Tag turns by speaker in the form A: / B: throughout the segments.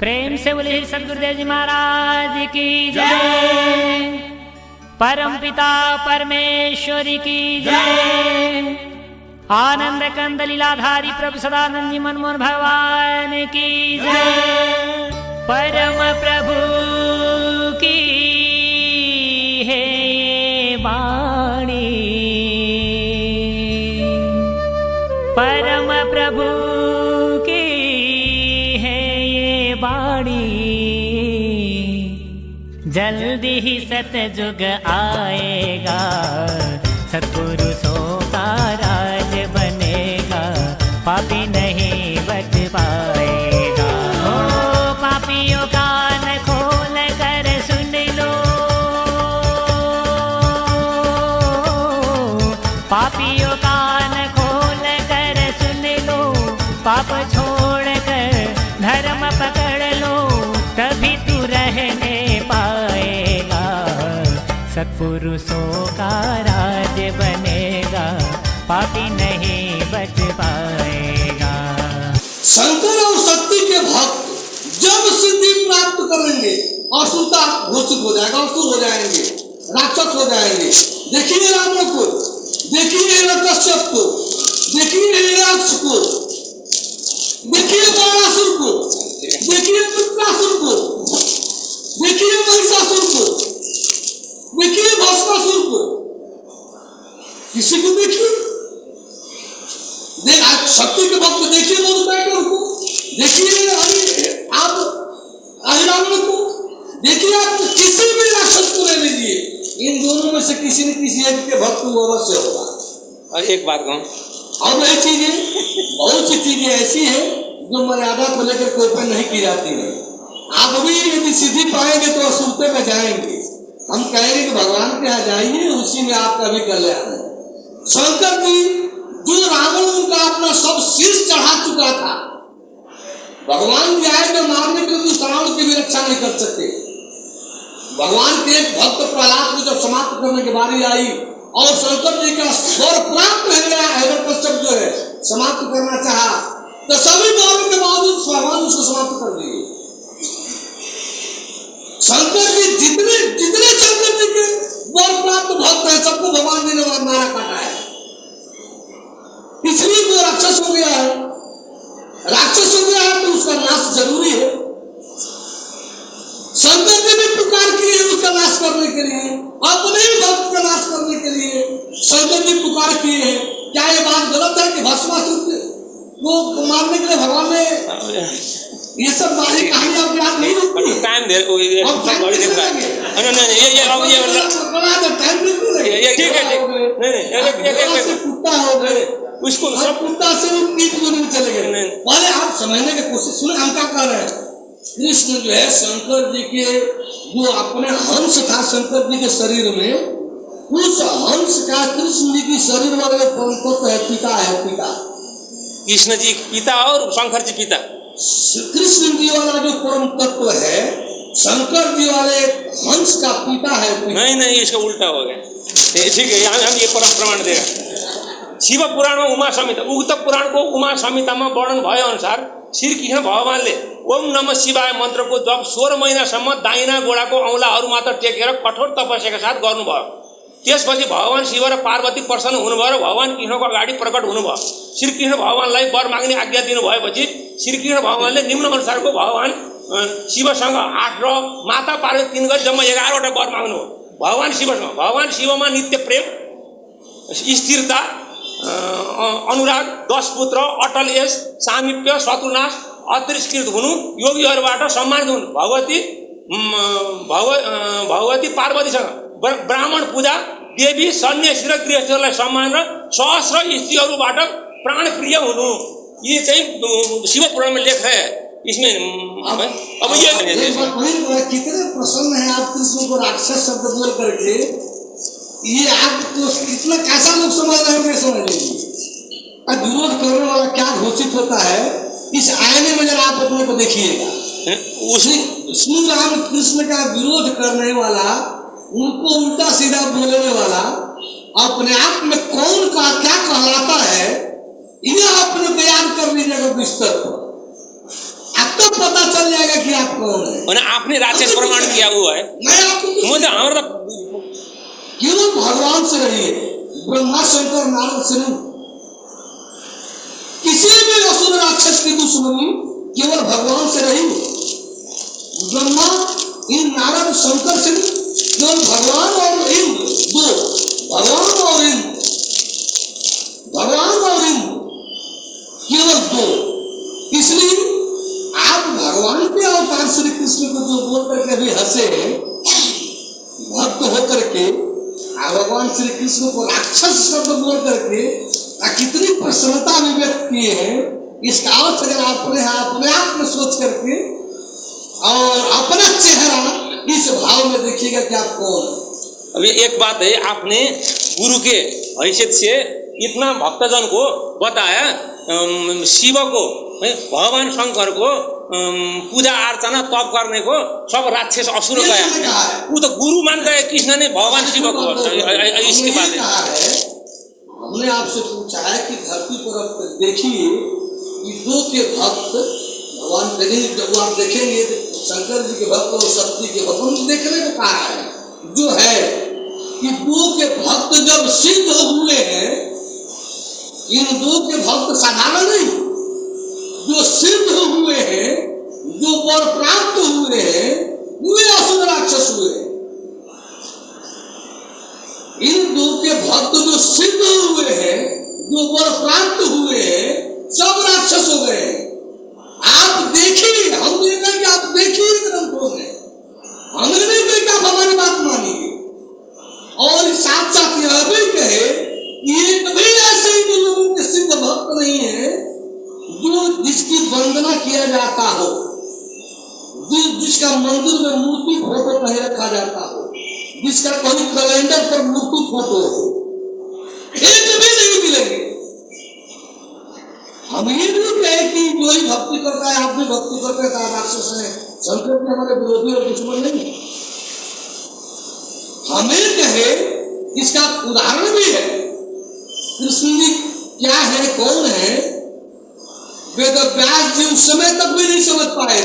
A: प्रेम से बोले सदगुरुदेव जी महाराज की जय। परम पिता परमेश्वरी की जय। आनंद कंद लीलाधारी प्रभु सदानंद जी मनमोहन भगवान की जय। परम प्रभु की है ये वाणी, परम प्रभु की है ये वाणी। जल्दी ही सतयुग आएगा, सत्पुरुषों का राज बनेगा, पापी नहीं बच पाएगा। ओ पापियों का कान खोल कर सुन लो, पापियों का कान खोल कर सुन लो, पाप छोड़ कर धर्म पकड़ लो, तभी तू रहने पाएगा, सत्पुरुषों का राज बनेगा, पापी नहीं बच पाएगा।
B: शंकर और शक्ति के भक्त जब सिद्धि प्राप्त करेंगे, असुरता घोषित हो जाएगा, असुर हो जाएंगे, राक्षस हो जाएंगे। देखिए रावण को, देखिए हिरण्यकश्यप को, देखिए हिरण्याक्ष को, देखिए बाणासुर को, देखिए वृत्रासुर को, देखिए महिषासुर को, देखिए भस्मासुर को, किसी को देखिए। शक्ति के भक्त देखिए मधुमेह को, देखिए आप रावण को, देखिए आप किसी भी राक्षस को ले लीजिए, इन दोनों में से किसी न किसी एक के भक्त को अवश्य होगा।
C: और एक बात कहूँ,
B: और ये चीजें बहुत सी चीजें ऐसी है जो मर्यादा को लेकर कोई पर नहीं की जाती है। आप भी यदि सिद्धि पाएंगे तो असुरते में जाएंगे। हम कहेंगे कि भगवान के यहाँ जाइए, उसी में आपका भी कल्याण है। शंकर जी जो रावण उनका अपना सब शीश चढ़ा चुका था, भगवान जी आए तो मारने के लिए रावण की भी रक्षा नहीं कर सकते। भगवान के एक भक्त प्रहलाद को जब समाप्त करने की बारी आई और शंकर जी का स्वर प्राप्त हिरण्यकश्यप जो है समाप्त करना चाहा, तो सभी दौरों के बावजूद भगवान उसको समाप्त कर दिए। शंकर जी जितने शंकर जी के वर प्राप्त भक्त है, सबको भगवान जी ने मारा काटा है। इसलिए वो राक्षस हो गया है, राक्षस हो गया है तो उसका नाश जरूरी है। शंकर जी ने पुकार की है उसका नाश करने के लिए, अपने ही भक्त का नाश करने के लिए शंकर जी पुकार किए हैं। क्या ये बात गलत है कि भस्मासुर को मारने के लिए भगवान ने ये सब बारी कहानी आप याद नहीं होती?
C: टाइम दे, बड़ी देख रहा है। ठीक है,
B: कुत्ता हो गए,
C: उसको
B: सब कुत्ता से नीच में चले गए। पहले आप समझने की कोशिश सुने, हम क्या कर रहे हैं। कृष्ण जो है शंकर जी के जो अपने हंस था शंकर जी के शरीर में, उस हंस का कृष्ण जी की शरीर वाले तत्व है, पिता है, पिता।
C: कृष्ण जी पिता और शंकर जी पिता।
B: कृष्ण जी वाला जो परम तत्व है शंकर जी वाले हंस का पिता है, पिता।
C: नहीं, इसका उल्टा हो गया। ठीक है, हम ये परम प्रमाण देगा। शिव पुराण में उमा संहिता, उक्त पुराण को उमा संहिता में वर्णन भए अनुसार श्री कृष्ण भगवानले ओम नमः शिवाय मंत्र को जब 16 महिनासम्म दाहिना गोडाको औँलाहरू मात्र टेकेर कठोर तपस्याका साथ गर्नुभयो। त्यसपछि भगवान शिव र पार्वती प्रसन्न हुनुभयो र भगवान कृष्णको अगाडि प्रकट हुनुभयो। श्री कृष्ण भगवानलाई वर माग्ने आज्ञा दिनुभएपछि श्री कृष्ण भगवानले निम्न अनुसारको भगवान शिवसँग 8 र माता पार्वती 3 गरी जम्मा 11 वटा वर माग्नु हो। भगवान शिवमा नित्य प्रेम, स्थिरता, अनुराग, 10 पुत्र, अटल यश, सामिप्य, शत्रुनाश, अतिरस्कृत हुनु, योगीहरूबाट सम्मानित हुनु, भगवती पार्वतीसँग ब्राह्मण पूजा, देवी सन्यासी र गृहस्थीहरूलाई सम्मान र सहस्र स्त्रीहरूबाट प्राण प्रिय हुनु। ये चाहिँ शिव पुराण में लेख है। इसमें अब ये
B: कितने प्रसन्न है आप कृष्ण को राक्षस शब्द बोल करके। ये आपको कितना कैसा लोग समझ रहे हैं, समझ लीजिए। विरोध करने वाला क्या घोषित होता है, इस आईने में जरा आप अपने को देखिएगा। श्री राम कृष्ण का विरोध करने वाला, उनको उल्टा सीधा बोलने वाला अपने आप में कौन का क्या कहलाता है, इन्हें अपने बयान कर लीजिएगा विस्तार पर। अब तो पता चल चल जाएगा कि आप कौन है।
C: और आपने राक्षस प्रमाण किया हुआ है।
B: मैं आपको
C: मुझे हमारा
B: केवल भगवान से रहिए, ब्रह्मा शंकर नारद से नहीं। किसी भी असुर राक्षस की दुश्मनी केवल भगवान से रही। ब्रह्मा इन नारद शंकर से नहीं, केवल भगवान और इंद्र दो, भगवान और इंद्र, भगवान और इंद्र केवल दो। इसलिए आप भगवान के अवतार श्री कृष्ण को जो बोल करके अभी हंसे, भक्त होकर के भगवान श्री कृष्ण को राक्षस शब्द बोल करके कितनी प्रसन्नता व्यक्त किए हैं, इसका अर्थ अगर अपने आप में सोच करके और अपना चेहरा इस भाव में देखिएगा कि आप कौन है।
C: अभी एक बात है, आपने गुरु के हैसियत से इतना भक्तजन को बताया, शिव को, भगवान शंकर को पूजा अर्चना तप करने को सब राक्षस असुर गया। वो तो गुरु मान गए कृष्ण ने भगवान शिव को। इसके बाद
B: हमने आपसे पूछा है कि धरती पर अब देखिए कि दो के भक्त भगवान कहीं जब आप देखेंगे शंकर जी के भक्त और शक्ति के भक्त, हम देखने को कहा है जो है कि दो के भक्त जब सिद्ध हुए हैं, इन दो के भक्त साधारण नहीं, जो सिद्ध हुए हैं, जो वर प्राप्त हुए हैं, वे असुर राक्षस हुए हैं। इन दो के भक्त जो सिद्ध हुए हैं, जो वर प्राप्त हुए हैं, सब राक्षस हो गए। आप देखिए, हम देखा कि आप देखिए ग्रंथों में, हमने नहीं कही कि आप हमारी बात मानिए। और साथ साथ यह भी कहे ये कभी ऐसे ही लोगों के सिद्ध भक्त नहीं है जो जिसकी वंदना किया जाता हो, जिसका मंदिर में मूर्ति फोटो कहीं रखा जाता हो, जिसका कहीं कैलेंडर पर मूर्ति फोटो हो, एक भी नहीं मिलेंगे। हम ये भी कहे कि जो ही भक्ति करता है, आप भी भक्ति करते हैं, राक्षस है। शंकर जी हमारे विरोधी और दुश्मन नहीं। हमें कहे, इसका उदाहरण भी है, कृष्ण जी क्या है, कौन है, वेद व्यास जी उस समय तक भी नहीं समझ पाए।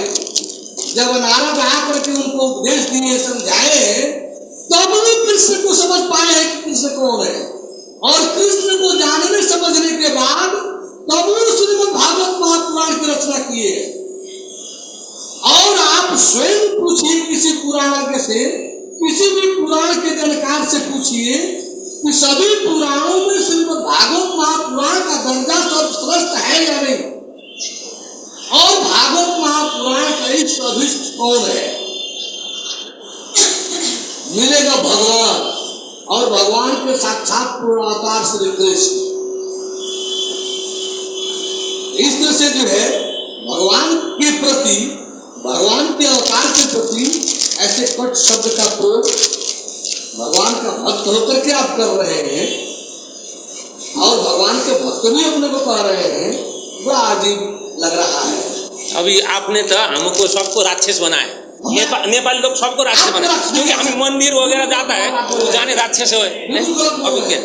B: जब नारद आकर के उनको उपदेश दिए, समझाए, तब भी कृष्ण को समझ पाए हैं कि कृष्ण कौन है। और कृष्ण को जानने समझने के बाद तब भी श्रीमद् भागवत महापुराण की रचना किए। और आप स्वयं पूछिए किसी पुराण से, किसी भी पुराण के जानकार से पूछिए कि सभी पुराणों में श्रीमद् भागवत महापुराण का दर्जा सर्वश्रेष्ठ है या नहीं, और भागवत महापुराण का इष्ट अभिष्ट कौन है। मिलेगा भगवान, और भगवान के साक्षात पूर्ण अवतार श्री कृष्ण। इस तरह से जो है भगवान के प्रति, भगवान के अवतार के प्रति ऐसे कट शब्द का प्रयोग भगवान का भक्त होकर के आप कर रहे हैं, और भगवान के भक्त भी अपने को कह रहे हैं, बड़ा अजीब लग रहा है।
C: अभी आपने तो हमको सबको राक्षस बनाए, नेपाली लोग सबको राक्षस बनाए, क्योंकि हम मंदिर वगैरह जाता है तो जाने राक्षस है। अभी क्या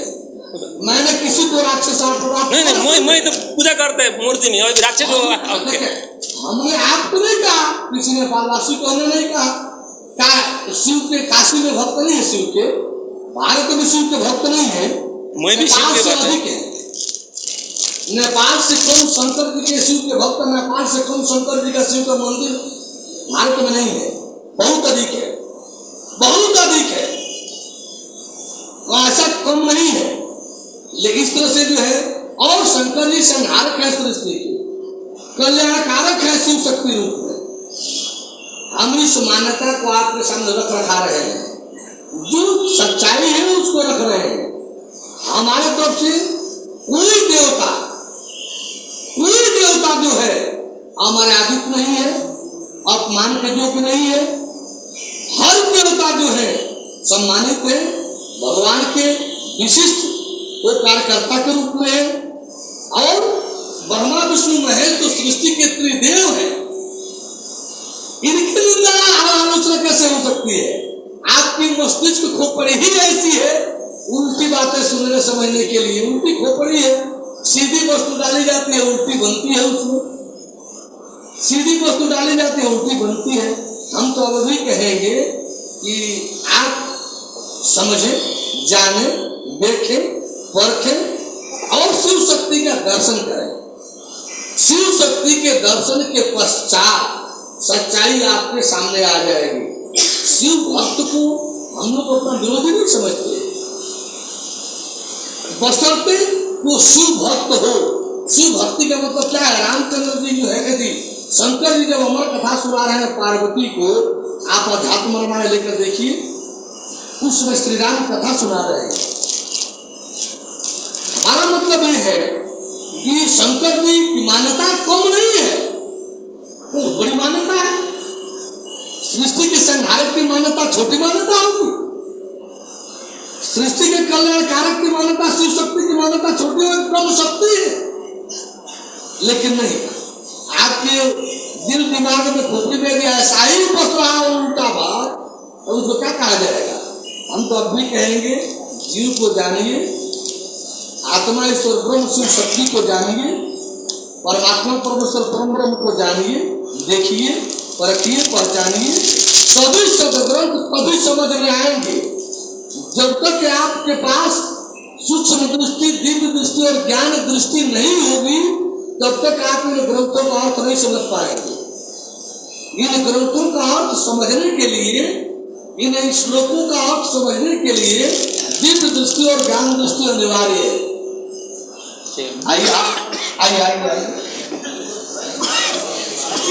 B: मैंने किसी को राक्षस
C: नहीं, मैं तो पूजा करते मूर्ति नहीं, अभी राक्षस होगा।
B: हमने आपको नहीं कहा, किसी नेपालवासी को हमने नहीं कहा शिव के काशी में भक्त नहीं है, शिव के भारत में शिव के भक्त नहीं है,
C: मैं भी शिव के भक्त
B: है। नेपाल से कम शंकर जी के शिव के भक्त, नेपाल से कम शंकर जी का शिव का मंदिर भारत में नहीं है, बहुत अधिक है, बहुत अधिक है, ऐसा कम नहीं है। लेकिन इस तरह से जो है, और शंकर जी संहारक है सृष्टि के, कल्याणकारक है शिव शक्ति रूप में। हम इस मान्यता को आपके सामने रख रखा रहे हैं, जो सच्चाई है उसको रख रहे हैं। हमारे तरफ से कोई देवता जो है अमर्यादित नहीं है, अपमान के योग्य नहीं है। हर देवता जो है सम्मानित है, भगवान के विशिष्ट वो कार्यकर्ता के रूप में है। और ब्रह्मा विष्णु महेश जो सृष्टि के त्रिदेव है, इनकी आलोचना कैसे हो सकती है। आपकी मस्तिष्क खोपड़ी ही ऐसी है, उल्टी बातें सुनने समझने के लिए उल्टी खोपड़ी है, सीधी वस्तु डाली जाती है, उल्टी बनती है उसमें। सीधी वस्तु डाली जाती है उल्टी बनती है। हम तो अब भी कहेंगे कि आप समझें, जाने, देखें, परखें और शिव शक्ति का दर्शन करें। शिव शक्ति के दर्शन के पश्चात सच्चाई आपके सामने आ जाएगी। शिव भक्त को हम लोग अपना विरोधी नहीं समझते, बशर्ते वो शिव भक्त हो। शिव भक्ति का मतलब क्या है? रामचंद्र जी जो है यदि शंकर जी जब अमर कथा सुना रहे हैं पार्वती को, आप अध्यात्म रामायण लेकर देखिए, उसमें श्री राम कथा सुना रहे हैं। हमारा मतलब यह है कि शंकर जी की मान्यता कम नहीं है, वो बड़ी मान्यता है। सृष्टि के संहारक की मान्यता छोटी मान्यता होगी, सृष्टि के कल्याणकारक की मान्यता, शिव शक्ति की मान्यता छोटी और कम शक्ति है। लेकिन नहीं, आपके दिल दिमाग में खोपड़ी में भी ऐसा ही बस रहा है उल्टा बात, तो उसको क्या कहा जाएगा? हम तो अब भी कहेंगे जीव को जानिए, आत्मा ईश्वर ब्रह्म शिव शक्ति को जानिए, परमात्मा परमेश्वर परम ब्रह्म को जानिए, देखिए, परखिए, पहचानिए। तभी सदग्रंथ तभी समझ में आएंगे। जब तक आपके पास सूक्ष्म दृष्टि, दिव्य दृष्टि और ज्ञान दृष्टि नहीं होगी, तब तक आप इन ग्रंथों का अर्थ नहीं समझ पाएंगे। इन ग्रंथों का अर्थ समझने के लिए, इन श्लोकों का अर्थ समझने के लिए दिव्य दृष्टि और ज्ञान दृष्टि अनिवार्य है। आइए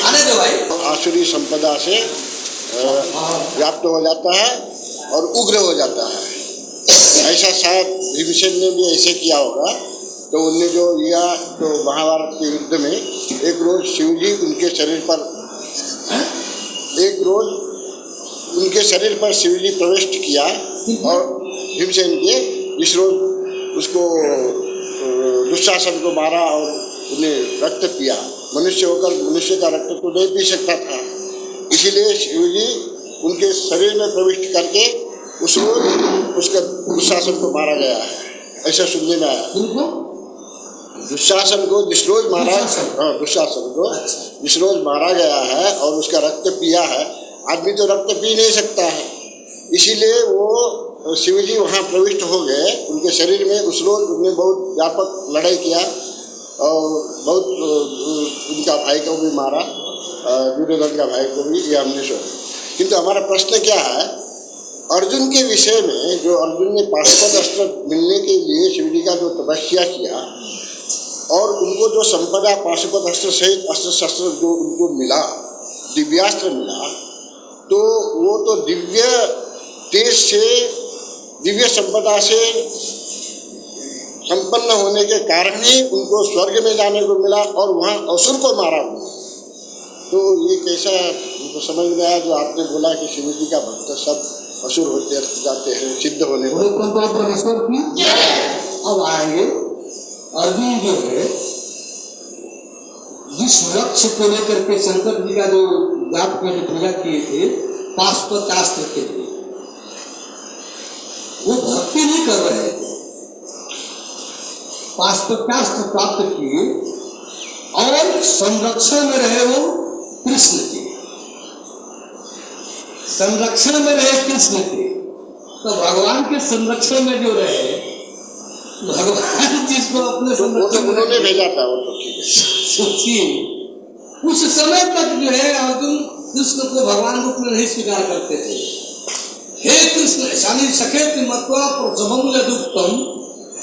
B: आने दो भाई।
D: आसुरी संपदा से व्याप्त हो जाता है और उग्र हो जाता है। ऐसा शायद विभीषण ने भी ऐसे किया होगा। तो उनने जो लिया, तो महाभारत के युद्ध में एक रोज शिवजी उनके शरीर पर शिवजी प्रवेश किया और भीमसेन के जिस रोज उसको दुशासन को मारा और उन्हें रक्त पिया। मनुष्य होकर मनुष्य का रक्त तो नहीं पी सकता था, इसीलिए शिवजी उनके शरीर में प्रविष्ट करके उस रोज उसका दुशासन को मारा गया है। ऐसा सुनने में आया। दुशासन को जिस रोज मारा, दुशासन को जिस रोज मारा गया है और उसका रक्त पिया है, आदमी तो रक्त पी नहीं सकता है, इसीलिए वो शिवजी वहाँ प्रविष्ट हो गए उनके शरीर में। उस रोज उन्होंने बहुत व्यापक लड़ाई किया और बहुत उनका भाई को भी मारा, दुर्योधन का भाई को भी, ये हमने सुना। किंतु हमारा प्रश्न क्या है, अर्जुन के विषय में, जो अर्जुन ने पाशुपत अस्त्र मिलने के लिए शिवजी का जो तपस्या किया और उनको जो संपदा पाशुपत अस्त्र सहित अस्त्र शस्त्र जो उनको मिला, दिव्यास्त्र मिला, तो वो तो दिव्य तेज से, दिव्य संपदा से संपन्न होने के कारण ही उनको स्वर्ग में जाने को मिला और वहाँ असुर को मारा। तो ये कैसा उनको समझ में आया जो आपने बोला कि शिवजी का भक्त सब असुर होते जाते हैं सिद्ध होने पर।
B: अब आएंगे अर्जुन जो है, जिस लक्ष्य को लेकर के शंकर जी का जो जाप में पूजा किए थे पाशुपतास्त्र के लिए, वो भक्ति नहीं कर रहे थे, पाशुपतास्त्र प्राप्त किए और संरक्षण में रहे वो कृष्ण के, संरक्षण में रहे कृष्ण के। तो भगवान के संरक्षण में जो रहे, भगवान जिसको अपने संरक्षण
D: उन्होंने भेजा था, वो तो ठीक है।
B: सोचिए उस समय तक जो है अर्जुन कृष्ण को भगवान रूप में नहीं स्वीकार करते थे। हे कृष्ण शानी सखेति मत्वा प्रसभम यदुक्तम,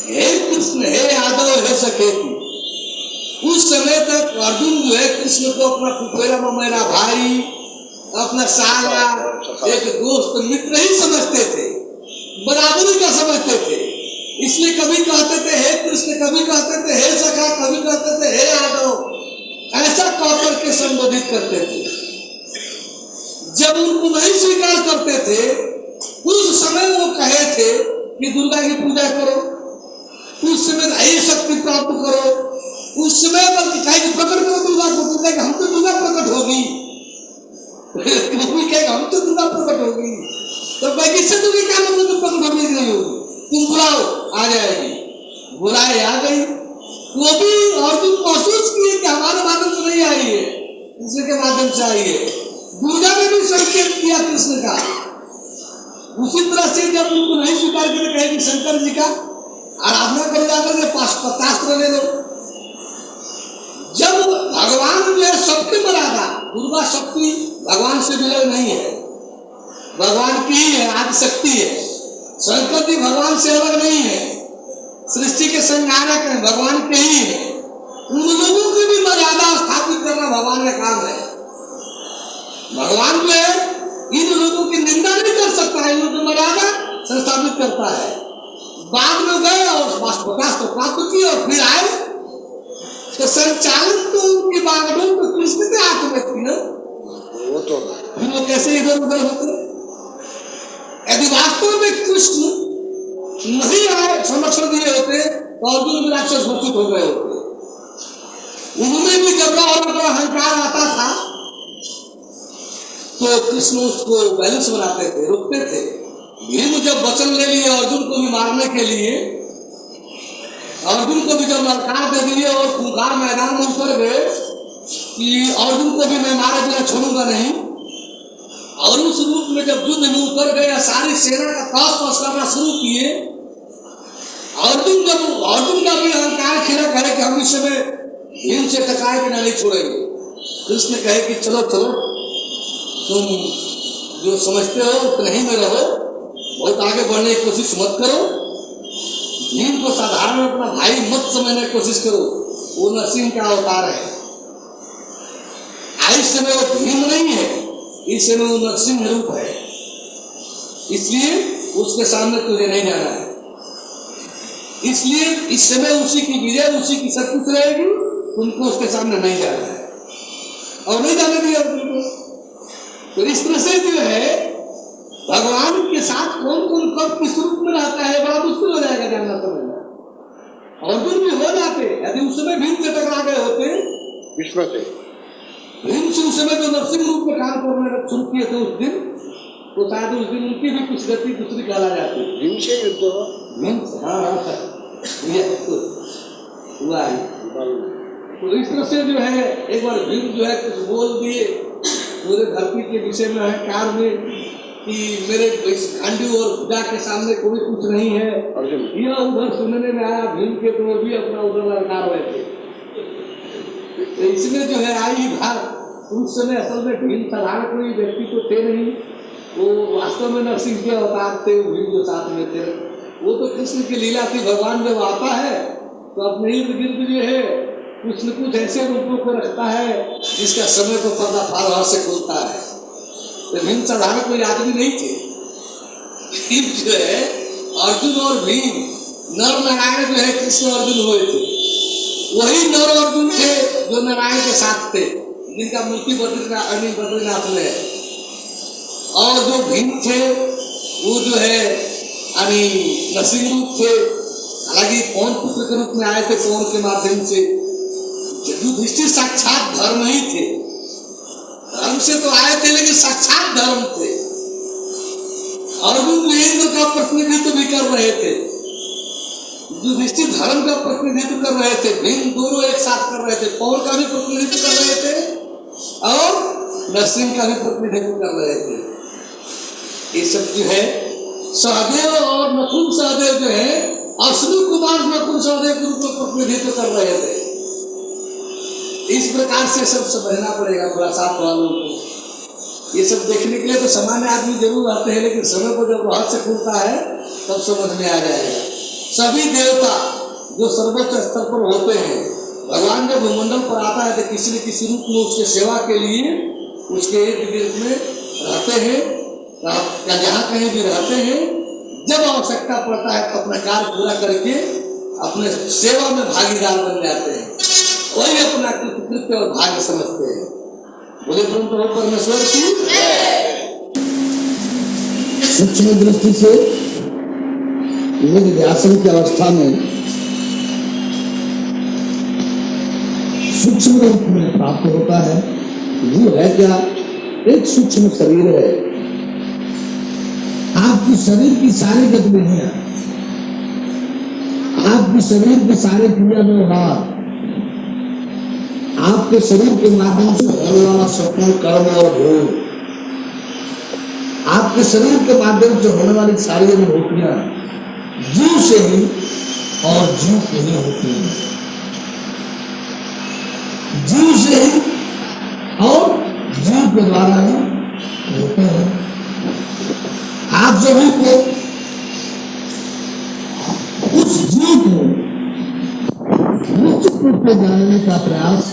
B: हे कृष्ण, हे यादव, हे सखेति। उस समय तक अर्जुन जो है कृष्ण को अपना फुफेरा ममेरा भाई, अपना साला, एक दोस्त मित्र ही समझते थे, बराबरी का समझते थे। इसलिए कभी कहते थे हे कृष्ण, कभी कहते थे हे सखा, कभी कहते थे हे यादव, ऐसा कह करके संबोधित करते थे। जब उनको नहीं स्वीकार करते थे उस समय वो कहे थे कि दुर्गा की पूजा करो, उस समय नई शक्ति प्राप्त करो, उस समय पर कहे प्रकट करो दुर्गा को। तो हम तो दुर्गा प्रकट होगी, हम तो दुर्गा प्रकट होगी, तो किससे तुम्हें क्या मतलब प्रकट होगी नहीं होगी, तुम बुलाओ आ जाएगी। बुलाए आ गई, वो भी अर्जुन महसूस किए कि हमारे माध्यम से नहीं आई है, कृष्ण के माध्यम से आई है। दुर्गा ने भी संकेत किया कृष्ण का। उसी तरह से जब उनको नहीं स्वीकार करके कहे कि शंकर जी का आराधना कर जाकर के पास्त्र ले लो। जब भगवान जो है सबके मर्यादा, दुर्गा शक्ति भगवान से विलय नहीं है, भगवान की ही है, आदि शक्ति है। शंकर जी भगवान से अलग नहीं है, सृष्टि के संहारक हैं, भगवान के ही है। उन लोगों की भी मर्यादा स्थापित करना भगवान का काम है। भगवान जो है इन लोगों की निंदा नहीं कर सकता है, इनकी मर्यादा संस्थापित करता है। बाद में गए और वास्तव प्राप्त की और फिर आए तो संचालन तो उनकी बागडोर तो कृष्ण के हाथ में थी ना,
D: वो तो
B: फिर वो कैसे इधर उधर होते। यदि वास्तव में कृष्ण नहीं आए संरक्षण दिए होते तो अर्जुन भी राक्षस घोषित हो गए होते। उनमें भी जब अहंकार आता था तो कृष्ण उसको बैलेंस बनाते थे, रुकते थे। भीम जब वचन ले लिए अर्जुन को भी मारने के लिए, अर्जुन को भी जब ललकार दे दिए और खूंखार मैदान में उतर गए कि अर्जुन को भी मैं मारे बिना छोड़ूंगा नहीं, और उस रूप में जब युद्ध में उतर गए, सारी सेना का तहस करना शुरू किए। अर्जुन का भी अहंकार खिला कहे कि हम इस समय भीम से टकराए बिना नहीं छोड़ेंगे। कृष्ण कहे कि चलो चलो, तुम जो समझते हो उतने ही में रहो, बहुत आगे बढ़ने की कोशिश मत करो। भीम को साधारण अपना भाई मत समझने की कोशिश करो, वो नरसिंह का अवतार है। इस समय वो भीम नहीं है, इस समय वो नरसिंह रूप है, इसलिए उसके सामने तुझे नहीं जाना है। इसलिए इस समय उसी की विजय, उसी की सब कुछ रहेगी, तुमको उसके सामने नहीं जाना है और नहीं जाने दिया तुमको। तो इस तरह से जो है भगवान के साथ कौन कौन कब किस रूप में रहता है बड़ा मुश्किल हो जाएगा जानना समझना। अर्जुन भी हो जाते यदि उस समय भीम से टकरा गए होते,
D: विश्व से
B: भीम से उस समय जो नरसिंह रूप में काम करने शुरू किए थे उस दिन, तो शायद उस दिन उनकी भी कुछ गति दूसरी कहला जाती।
D: भीम से युद्ध हो,
B: भीम से हाँ सर हुआ है। तो इस तरह से जो है एक बार भीम जो है कुछ बोल दिए पूरे धरती के विषय में है कार में कि मेरे इस गांडी और भुजा के सामने कोई कुछ नहीं है। यह उधर सुनने में आया भीम के तो भी अपना उधर ललकार रहे थे। तो इसमें जो है आई भार उस समय असल में भीम साधारण कोई व्यक्ति तो थे नहीं, वो वास्तव में नरसिंह के अवतार थे। भीम जो साथ में थे वो तो कृष्ण की लीला थी। भगवान जब आता है तो अपने इर्द गिर्द जो है कुछ न कुछ ऐसे रूपों को रखता है जिसका समय को पर्दा फार से खुलता है। तो भीम साधारण कोई आदमी नहीं थे। भीम जो है अर्जुन और भीम नर नारायण जो है कृष्ण अर्जुन हुए थे, वही नर अर्जुन थे जो नारायण के साथ थे, जिनका मूर्ति बद्रीनाथ में है। और जो भीम थे वो जो है नरसिंह रूप थे। हालांकि पवन पुत्र के रूप में आए थे, पवन के माध्यम से। युधिष्ठिर साक्षात धर्म ही थे, धर्म से तो आए थे लेकिन साक्षात धर्म थे। अर्जुन महेंद्र का प्रतिनिधित्व भी कर रहे थे, युधिष्ठिर धर्म का प्रतिनिधित्व कर रहे थे, भीम दोनों एक साथ कर रहे थे। पवन का भी प्रतिनिधित्व कर रहे थे और नरसिंह का भी प्रतिनिधित्व कर रहे थे। ये सब जो है सहदेव और नकुल सहदेव जो है अश्विनी कुमार नकुल सहदेव के रूप में प्रतिनिधित्व कर रहे थे। इस प्रकार से सब समझना पड़ेगा थोड़ा साथ वालों को। ये सब देखने के लिए तो सामान्य आदमी जरूर आते हैं, लेकिन समय को जब रहस्य खुलता है तब समझ में आ जाएगा। सभी देवता जो सर्वोच्च स्तर पर होते हैं, भगवान जब भूमंडल पर आता है तो किसी न किसी रूप में उसके सेवा के लिए उसके इर्द गिर्द में रहते हैं, या जहाँ कहीं भी रहते हैं। जब आवश्यकता पड़ता है तो अपना कार्य पूरा करके अपने सेवा में भागीदार बन जाते हैं, वही अपना कृत्य और भाग्य समझते हैं। बोले परमेश्वर की सूक्ष्म दृष्टि से निज व्यासन की अवस्था में सूक्ष्म रूप में प्राप्त होता है। जीव है क्या? एक सूक्ष्म शरीर है। आपकी शरीर की सारी गतिविधियां, आपकी शरीर के सारे क्रिया व्यवहार, आपके शरीर के माध्यम से होने वाला स्वप्न, कर्म और भोग, आपके शरीर के माध्यम से होने वाली सारी अनुभूतियां जीव से ही और जीव के ही होती हैं, जीव से ही और जीव के द्वारा ही होते हैं। आप सभी को उस जीव को निश्चित रूप से जानने का प्रयास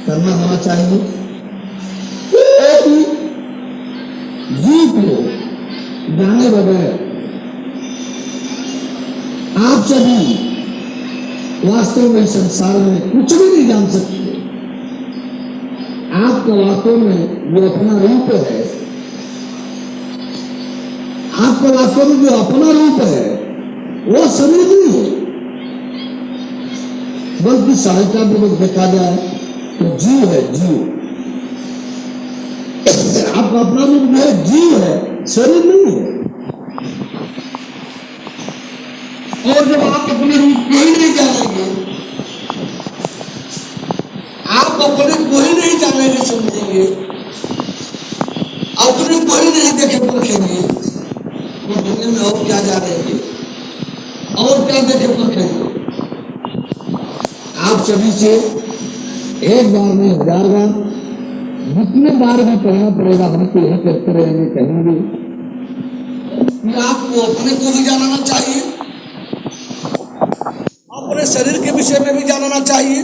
B: करना होना चाहिए। जीव को जाने बगैर आप सभी वास्तव में संसार में कुछ भी नहीं जान सकते। आपका वास्तव में जो अपना रूप है, आपका वास्तव में जो अपना रूप है वो शरीर नहीं है, बल्कि सहायता पूर्वक देखा जाए तो जीव है, जीव। आपका अपना रूप जो है जीव है, शरीर नहीं है। और जब आप अपने रूप को ही नहीं जानेंगे, आप अपने को ही नहीं जानेंगे, समझेंगे, अपने को ही नहीं देखे परखेंगे, तो दुनिया में और क्या जानेंगे और क्या देखे परखेंगे। आप सभी से एक बार में 1000 बार, जितने बार भी कहना पड़ेगा हमको यही करते रहेंगे, कहेंगे कि आपको अपने को भी जानना चाहिए, अपने शरीर के विषय में भी जानना चाहिए,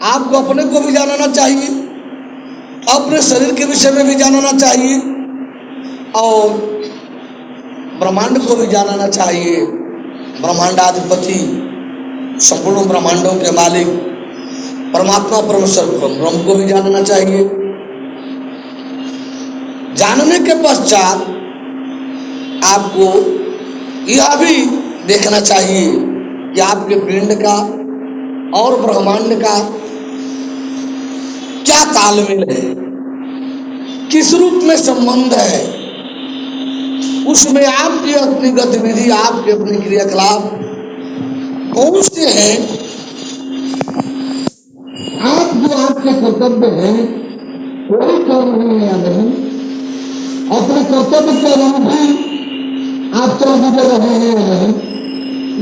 B: आपको अपने को भी जानना चाहिए, अपने शरीर के विषय में भी जानना चाहिए और ब्रह्मांड को भी जानना चाहिए। ब्रह्मांडाधिपति, संपूर्ण ब्रह्मांडों के मालिक परमात्मा परमेश्वर ब्रह्म को भी जानना चाहिए। जानने के पश्चात आपको यह भी देखना चाहिए कि आपके पिंड का और ब्रह्मांड का क्या तालमेल है, किस रूप में संबंध है, उसमें आपकी अपनी गतिविधि, आपके अपने क्रियाकलाप कौन से हैं, आप जो आपके कर्तव्य हैं कोई कर रहे हैं या नहीं, अपने कर्तव्य के अनुरूप आप चल गुजर रहे हैं या नहीं,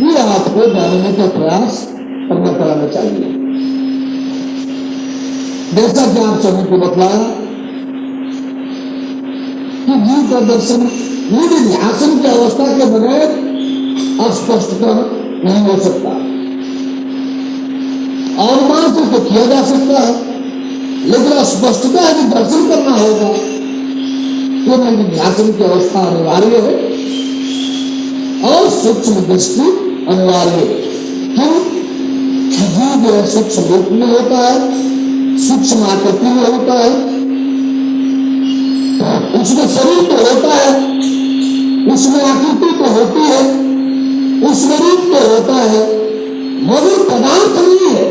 B: ये आपको जानने का प्रयास करना कराना चाहिए। जैसा कि आप सभी को बतलाया कि जीव का दर्शन निधि ध्यान की अवस्था के बगैर अस्पष्टता नहीं हो सकता। और मात्र तो किया जा सकता है, लेकिन स्पष्टता यदि दर्शन करना होगा तो निधि ध्यान की अवस्था अनिवार्य है और सूक्ष्म दृष्टि अनिवार्य है। क्यों? जीव जो है सूक्ष्म रूप में होता है, सूक्ष्म आकृति में होता है, उसमें शरीर तो होता है, उसमें आकृति तो होती है, उसमें रूप तो होता है, मगर पदार्थ नहीं है,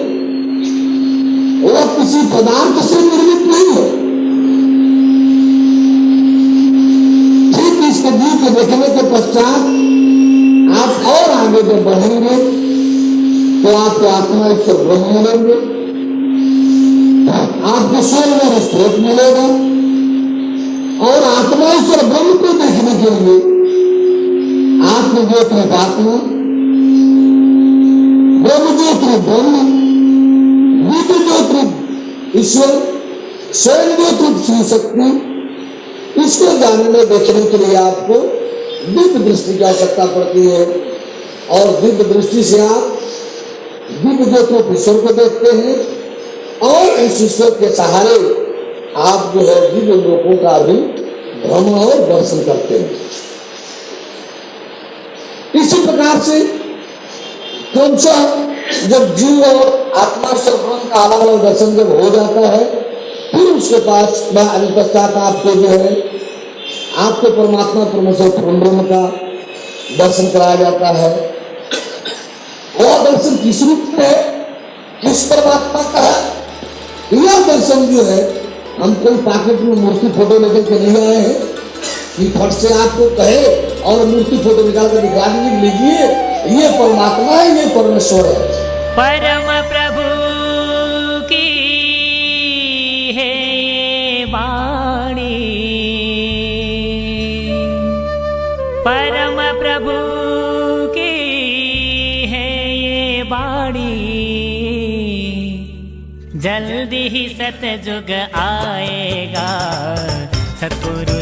B: वह किसी पदार्थ से निर्मित नहीं है। ठीक इसके जीव को देखने के पश्चात आप और आगे जब बढ़ेंगे तो आपको आत्मा ईश्वर ब्रह्म मिलेंगे, आपको स्वर्ग में स्रोत मिलेगा और आत्मा ईश्वर ब्रह्म को देखने के लिए आत्मज्योति आत्मा, ब्रह्म ज्योति ब्रह्म, विद्य ज्योति ईश्वर, स्वयं ज्योति श्री शक्ति, इसको जानने देखने के लिए आपको दिव्य दृष्टि की आवश्यकता पड़ती है। और दिव्य दृष्टि से आप दिव्य ज्योति ईश्वर को देखते हैं और इस ईश्वर के सहारे आप जो है दिव्य लोकों का भी भ्रमण और दर्शन करते हैं। इसी प्रकार से क्रमशः जब जीव और आत्मा ब्रह्म का अलग अलग दर्शन जब हो जाता है, फिर उसके पास पश्चात आपको जो है आपको परमात्मा परमेश्वर ब्रह्म का दर्शन कराया जाता है। वह दर्शन किस रूप में है, किस परमात्मा का है, यह दर्शन जो है हम कोई पॉकेट में मूर्ति फोटो लेकर के नहीं आए हैं कि फट से आपको कहे और मूर्ति फोटो निकाल कर दिखा लीजिए ये परमात्मा है, ये परमेश्वर है।
A: परम प्रभु की है ये बाणी, जल्दी ही सतयुग आएगा, सतगुरु